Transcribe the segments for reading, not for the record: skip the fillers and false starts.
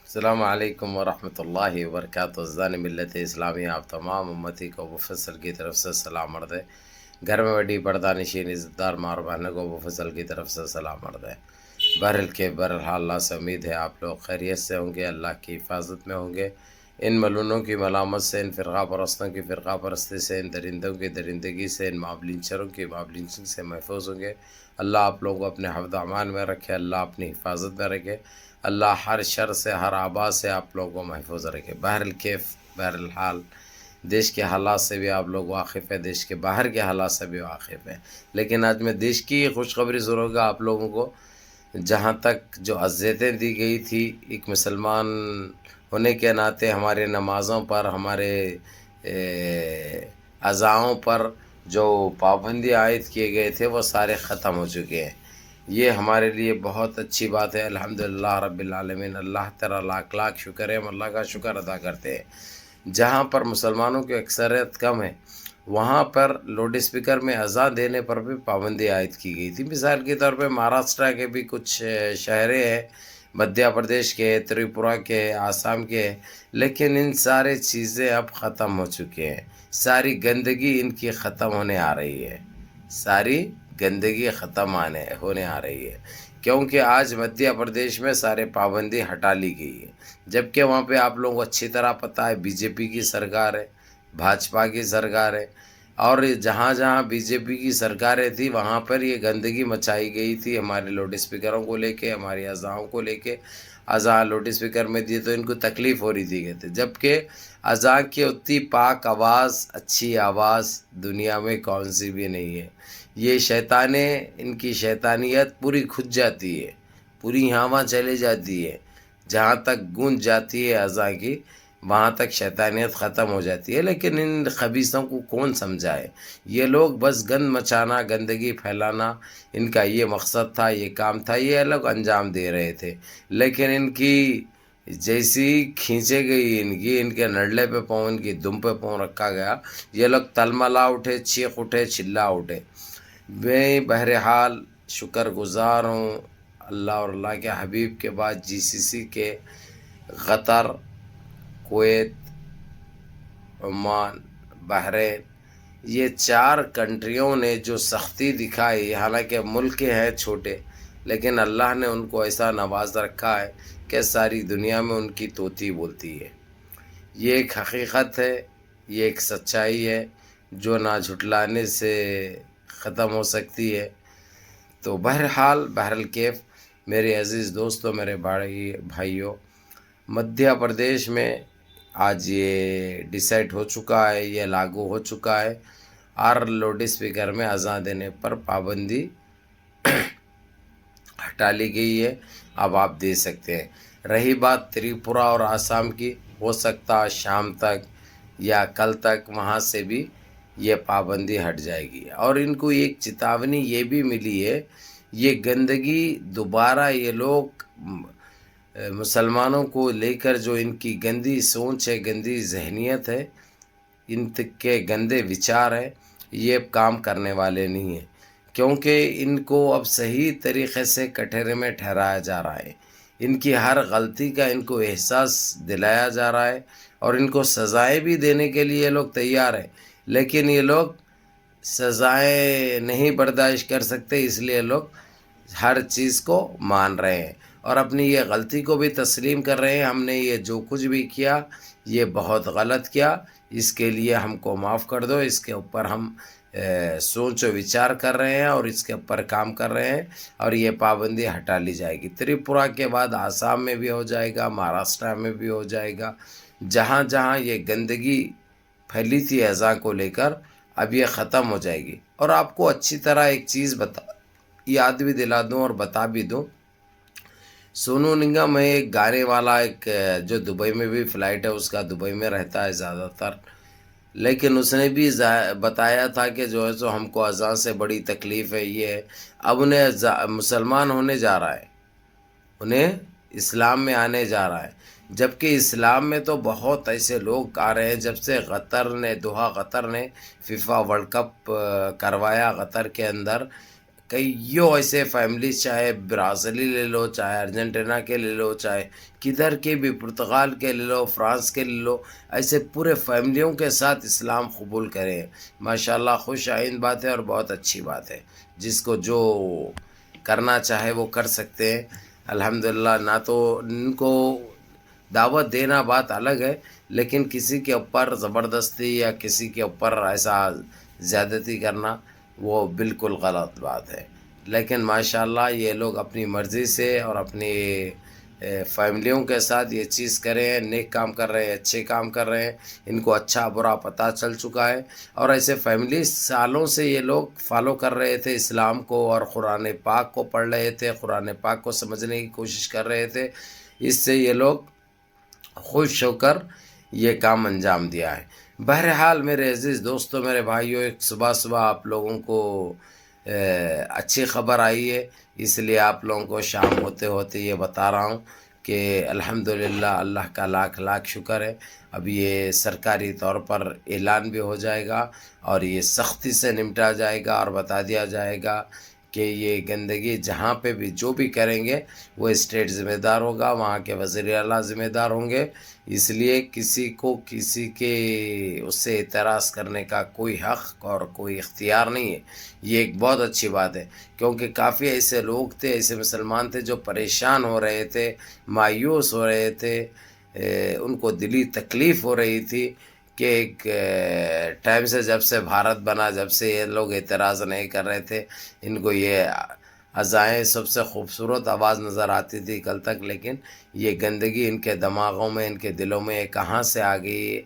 السلام علیکم ورحمۃ اللہ وبرکاتہ۔ ازدان ملت اسلامی آپ تمام امتی کو ابو فضل کی طرف سے سلام عرض ہے۔ گھر میں بڑی پردہ نشین عزت دار ماں اور بہنوں کو ابو فضل کی طرف سے سلام عرض ہے۔ بہرحال اللہ سے امید ہے آپ لوگ خیریت سے ہوں گے، اللہ کی حفاظت میں ہوں گے، ان ملونوں کی ملامت سے، ان فرقہ پرستوں کی فرقہ پرستی سے، ان درندوں کی درندگی سے، ان معاملینچروں کی معاملینچنگ سے محفوظ ہوں گے۔ اللہ آپ لوگوں کو اپنے حفظ و امان میں رکھے، اللہ اپنی حفاظت میں رکھے، اللہ ہر شر سے، ہر آبا سے آپ لوگوں کو محفوظ رکھے۔ بہرحال دیش کے حالات سے بھی آپ لوگ واقف ہیں، دیش کے باہر کے حالات سے بھی واقف ہیں، لیکن آج میں دیش کی خوشخبری ضرور گا آپ لوگوں کو۔ جہاں تک جو اذیتیں دی گئی تھی ایک مسلمان ہونے کے ناطے، ہمارے نمازوں پر، ہمارے اذاؤں پر جو پابندی عائد کیے گئے تھے وہ سارے ختم ہو چکے ہیں۔ یہ ہمارے لیے بہت اچھی بات ہے، الحمدللہ رب العالمین۔ اللہ تعالیٰ لاکھ لاکھ شکر ہے، ہم اللہ کا شکر ادا کرتے ہیں۔ جہاں پر مسلمانوں کی اکثریت کم ہے وہاں پر لاؤڈ اسپیکر میں اذان دینے پر بھی پابندی عائد کی گئی تھی۔ مثال کے طور پہ مہاراشٹرا کے بھی کچھ شہریں ہیں، مدھیہ پردیش کے، تریپورہ کے، آسام کے، لیکن ان سارے چیزیں اب ختم ہو چکے ہیں۔ ساری گندگی ان کی ختم ہونے آ رہی ہے، ساری گندگی ختم ہونے آ رہی ہے، کیونکہ آج مدھیہ پردیش میں سارے پابندی ہٹا لی گئی ہے، جبکہ وہاں پہ آپ لوگوں کو اچھی طرح پتہ ہے بی جے پی کی سرکار ہے، بھاجپا کی سرکار ہے، اور جہاں جہاں بی جے پی کی سرکاریں تھی وہاں پر یہ گندگی مچائی گئی تھی ہمارے لاؤڈ اسپیکروں کو لے کے، ہماری اذاؤں کو لے کے۔ اذان لاؤڈ اسپیکر میں دی تو ان کو تکلیف ہو رہی تھی کہتے، جبکہ اذان کی اتنی پاک آواز، اچھی آواز دنیا میں کون سی بھی نہیں ہے۔ یہ شیطانیں، ان کی شیطانیت پوری کھج جاتی ہے، پوری ہوا چلے جاتی ہے، جہاں تک گونج جاتی ہے اذان کی وہاں تک شیطانیت ختم ہو جاتی ہے، لیکن ان خبیثوں کو کون سمجھائے۔ یہ لوگ بس گند مچانا، گندگی پھیلانا ان کا یہ مقصد تھا، یہ کام تھا، یہ لوگ انجام دے رہے تھے، لیکن ان کی جیسی کھینچے گئی، ان کے نڈلے پہ پاؤں، ان کی دم پہ پاؤں رکھا گیا، یہ لوگ تلملا اٹھے، چیخ اٹھے، چلا اٹھے۔ میں بہرحال شکر گزار ہوں اللہ اور اللہ کے حبیب کے بعد جی سی سی کے، قطر، کویت، عمان، بحرین، یہ 4 کنٹریوں نے جو سختی دکھائی، حالانکہ ملک ہیں چھوٹے، لیکن اللہ نے ان کو ایسا نواز رکھا ہے کہ ساری دنیا میں ان کی توتی بولتی ہے۔ یہ ایک حقیقت ہے، یہ ایک سچائی ہے جو نہ جھٹلانے سے ختم ہو سکتی ہے۔ تو بہرحال میرے عزیز دوستوں، میرے بھائیوں، مدھیہ پردیش میں آج یہ ڈیسائیڈ ہو چکا ہے، یہ لاگو ہو چکا ہے، اور لاؤڈ اسپیکر میں اذان دینے پر پابندی ہٹا لی گئی ہے، اب آپ دے سکتے ہیں۔ رہی بات تریپورہ اور آسام کی، ہو سکتا ہے شام تک یا کل تک وہاں سے بھی یہ پابندی ہٹ جائے گی۔ اور ان کو ایک چیتاونی یہ بھی ملی ہے، یہ گندگی دوبارہ یہ لوگ مسلمانوں کو لے کر جو ان کی گندی سوچ ہے، گندی ذہنیت ہے، ان کے گندے وچار ہیں، یہ کام کرنے والے نہیں ہیں، کیونکہ ان کو اب صحیح طریقے سے کٹہرے میں ٹھہرایا جا رہا ہے، ان کی ہر غلطی کا ان کو احساس دلایا جا رہا ہے، اور ان کو سزائیں بھی دینے کے لیے یہ لوگ تیار ہیں، لیکن یہ لوگ سزائیں نہیں برداشت کر سکتے، اس لیے لوگ ہر چیز کو مان رہے ہیں اور اپنی یہ غلطی کو بھی تسلیم کر رہے ہیں۔ ہم نے یہ جو کچھ بھی کیا یہ بہت غلط کیا، اس کے لیے ہم کو معاف کر دو، اس کے اوپر ہم سوچ و وچار کر رہے ہیں اور اس کے اوپر کام کر رہے ہیں، اور یہ پابندی ہٹا لی جائے گی۔ تریپورہ کے بعد آسام میں بھی ہو جائے گا، مہاراشٹر میں بھی ہو جائے گا، جہاں جہاں یہ گندگی پھیلی تھی اذان کو لے کر اب یہ ختم ہو جائے گی۔ اور آپ کو اچھی طرح ایک چیز یاد بھی دلا دوں اور بتا بھی دوں، سونو نگم ہے ایک گانے والا، ایک جو دبئی میں بھی فلائٹ ہے اس کا، دبئی میں رہتا ہے زیادہ تر، لیکن اس نے بھی بتایا تھا کہ جو ہے سو ہم کو اذان سے بڑی تکلیف ہے، یہ ہے، اب انہیں مسلمان ہونے جا رہا ہے، انہیں اسلام میں آنے جا رہا ہے، جبکہ اسلام میں تو بہت ایسے لوگ آ رہے ہیں۔ جب سے قطر نے فیفا ورلڈ کپ کروایا قطر کے اندر، کئیوں ایسے فیملیز، چاہے برازیلی لے لو، چاہے ارجنٹینا کے لے لو، چاہے کدھر کے بھی، پرتگال کے لے لو، فرانس کے لے لو، ایسے پورے فیملیوں کے ساتھ اسلام قبول کریں. ماشاءاللہ خوش آئند بات ہے اور بہت اچھی بات ہے. جس کو جو کرنا چاہے وہ کر سکتے ہیں. الحمدللہ. نہ تو ان کو دعوت دینا بات الگ ہے، لیکن کسی کے اوپر زبردستی یا کسی کے اوپر ایسا زیادتی کرنا وہ بالکل غلط بات ہے. لیکن ماشاءاللہ یہ لوگ اپنی مرضی سے اور اپنی فیملیوں کے ساتھ یہ چیز کرے ہیں، نیک کام کر رہے ہیں، اچھے کام کر رہے ہیں. ان کو اچھا برا پتہ چل چکا ہے، اور ایسے فیملی سالوں سے یہ لوگ فالو کر رہے تھے اسلام کو، اور قرآن پاک کو پڑھ رہے تھے، قرآن پاک کو سمجھنے کی کوشش کر رہے تھے. اس سے یہ لوگ خوش ہو کر یہ کام انجام دیا ہے. بہرحال میرے عزیز دوستوں، میرے بھائیوں، ایک صبح آپ لوگوں کو اچھی خبر آئی ہے، اس لیے آپ لوگوں کو شام ہوتے ہوتے یہ بتا رہا ہوں کہ الحمدللہ اللہ کا لاکھ لاکھ شکر ہے. اب یہ سرکاری طور پر اعلان بھی ہو جائے گا، اور یہ سختی سے نمٹا جائے گا، اور بتا دیا جائے گا کہ یہ گندگی جہاں پہ بھی جو بھی کریں گے وہ اسٹیٹ ذمہ دار ہوگا، وہاں کے وزیر اعلیٰ ذمہ دار ہوں گے. اس لیے کسی کو کسی کے اس سے اعتراض کرنے کا کوئی حق اور کوئی اختیار نہیں ہے. یہ ایک بہت اچھی بات ہے، کیونکہ کافی ایسے لوگ تھے، ایسے مسلمان تھے جو پریشان ہو رہے تھے، مایوس ہو رہے تھے، ان کو دلی تکلیف ہو رہی تھی کہ ایک ٹائم سے، جب سے بھارت بنا، جب سے یہ لوگ اعتراض نہیں کر رہے تھے، ان کو یہ اذائیں سب سے خوبصورت آواز نظر آتی تھی کل تک. لیکن یہ گندگی ان کے دماغوں میں، ان کے دلوں میں یہ کہاں سے آ گئی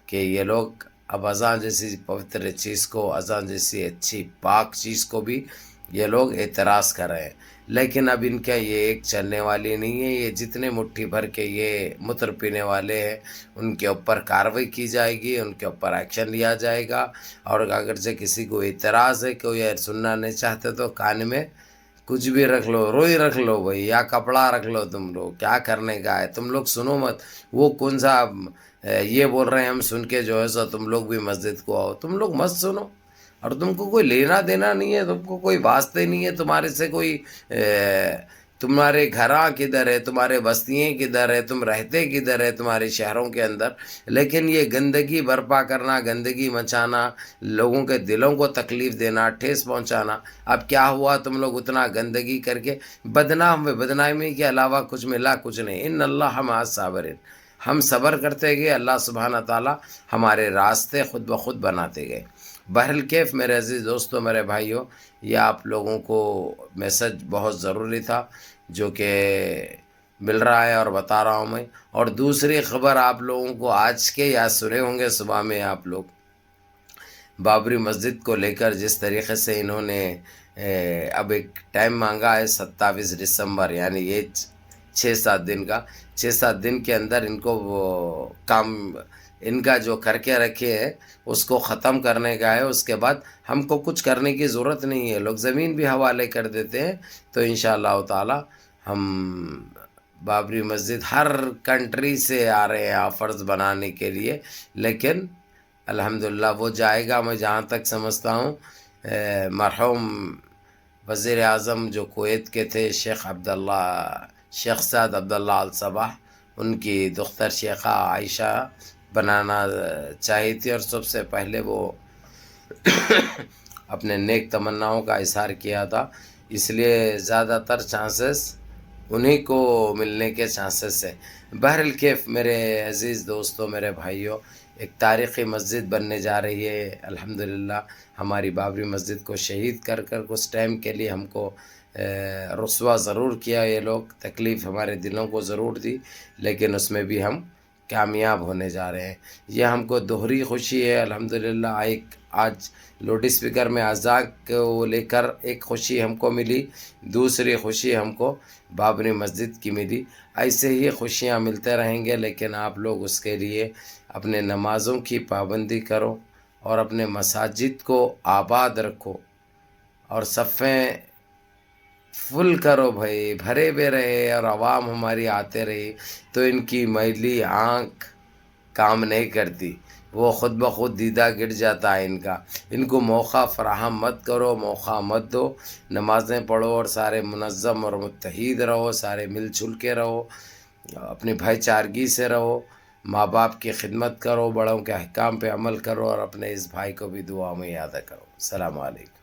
کہ یہ لوگ اب اذان جیسی پوتر چیز کو، اذان جیسی اچھی پاک چیز کو بھی یہ لوگ اعتراض کر رہے ہیں. لیکن اب ان کا یہ ایک چلنے والی نہیں ہے. یہ جتنے مٹھی بھر کے یہ متر پینے والے ہیں ان کے اوپر کارروائی کی جائے گی، ان کے اوپر ایکشن لیا جائے گا. اور اگرچہ کسی کو اعتراض ہے کہ یہ سننا نہیں چاہتے تو کان میں کچھ بھی رکھ لو، روئی رکھ لو بھائی، یا کپڑا رکھ لو. تم لوگ کیا کرنے کا ہے، تم لوگ سنو مت. وہ کون سا یہ بول رہے ہیں ہم سن کے جو ہے سو تم لوگ بھی مسجد کو آؤ. تم لوگ مت سنو، اور تم کو کوئی لینا دینا نہیں ہے، تم کو کوئی واسطے نہیں ہے تمہارے سے. کوئی تمہارے گھراں کدھر ہے، تمہارے بستیاں کدھر ہے، تم رہتے کدھر ہے تمہارے شہروں کے اندر. لیکن یہ گندگی برپا کرنا، گندگی مچانا، لوگوں کے دلوں کو تکلیف دینا، ٹھیس پہنچانا. اب کیا ہوا، تم لوگ اتنا گندگی کر کے بدنام ہوئے. بدنامی کے علاوہ کچھ ملا کچھ نہیں. ان اللہ مع الصابرین. ہم صبر کرتے گئے، اللہ سبحانہ تعالیٰ ہمارے راستے خود بخود بناتے گئے. بہرکیف میرے عزیز دوستوں، میرے بھائیوں، یہ آپ لوگوں کو میسج بہت ضروری تھا جو کہ مل رہا ہے اور بتا رہا ہوں میں. اور دوسری خبر آپ لوگوں کو آج کے یا سنے ہوں گے صبح میں آپ لوگ، بابری مسجد کو لے کر جس طریقے سے انہوں نے اب ایک ٹائم مانگا ہے 27 دسمبر، یعنی یہ 6-7 دن کا. 6-7 دن کے اندر ان کو وہ کام ان کا جو کر کے رکھے ہیں اس کو ختم کرنے کا ہے. اس کے بعد ہم کو کچھ کرنے کی ضرورت نہیں ہے. لوگ زمین بھی حوالے کر دیتے ہیں. تو انشاءاللہ تعالی ہم بابری مسجد ہر کنٹری سے آ رہے ہیں آفرز بنانے کے لیے، لیکن الحمدللہ وہ جائے گا. میں جہاں تک سمجھتا ہوں مرحوم وزیر اعظم جو کویت کے تھے، شیخ سعد عبداللہ الصباح، ان کی دختر شیخہ عائشہ بنانا چاہی تھی، اور سب سے پہلے وہ اپنے نیک تمناؤں کا اظہار کیا تھا. اس لیے زیادہ تر چانسز انہی کو ملنے کے چانسز ہے. بہرکیف میرے عزیز دوستوں، میرے بھائیوں، ایک تاریخی مسجد بننے جا رہی ہے. الحمدللہ ہماری بابری مسجد کو شہید کر کچھ ٹائم کے لیے ہم کو رسوا ضرور کیا یہ لوگ، تکلیف ہمارے دلوں کو ضرور دی، لیکن اس میں بھی ہم کامیاب ہونے جا رہے ہیں. یہ ہم کو دوہری خوشی ہے. الحمدللہ ایک آج لاؤڈ اسپیکر میں اذان کو لے کر ایک خوشی ہم کو ملی، دوسری خوشی ہم کو بابری مسجد کی ملی. ایسے ہی خوشیاں ملتے رہیں گے، لیکن آپ لوگ اس کے لیے اپنے نمازوں کی پابندی کرو، اور اپنے مساجد کو آباد رکھو، اور صفیں فل کرو بھائی، بھرے بے رہے، اور عوام ہماری آتے رہی تو ان کی میلی آنکھ کام نہیں کرتی. وہ خود بخود دیدہ گر جاتا ہے ان کا. ان کو موقع فراہم مت کرو، موقع مت دو. نمازیں پڑھو اور سارے منظم اور متحد رہو، سارے مل جل کے رہو، اپنی بھائی چارگی سے رہو، ماں باپ کی خدمت کرو، بڑوں کے احکام پہ عمل کرو، اور اپنے اس بھائی کو بھی دعا میں یاد کرو. السلام علیکم.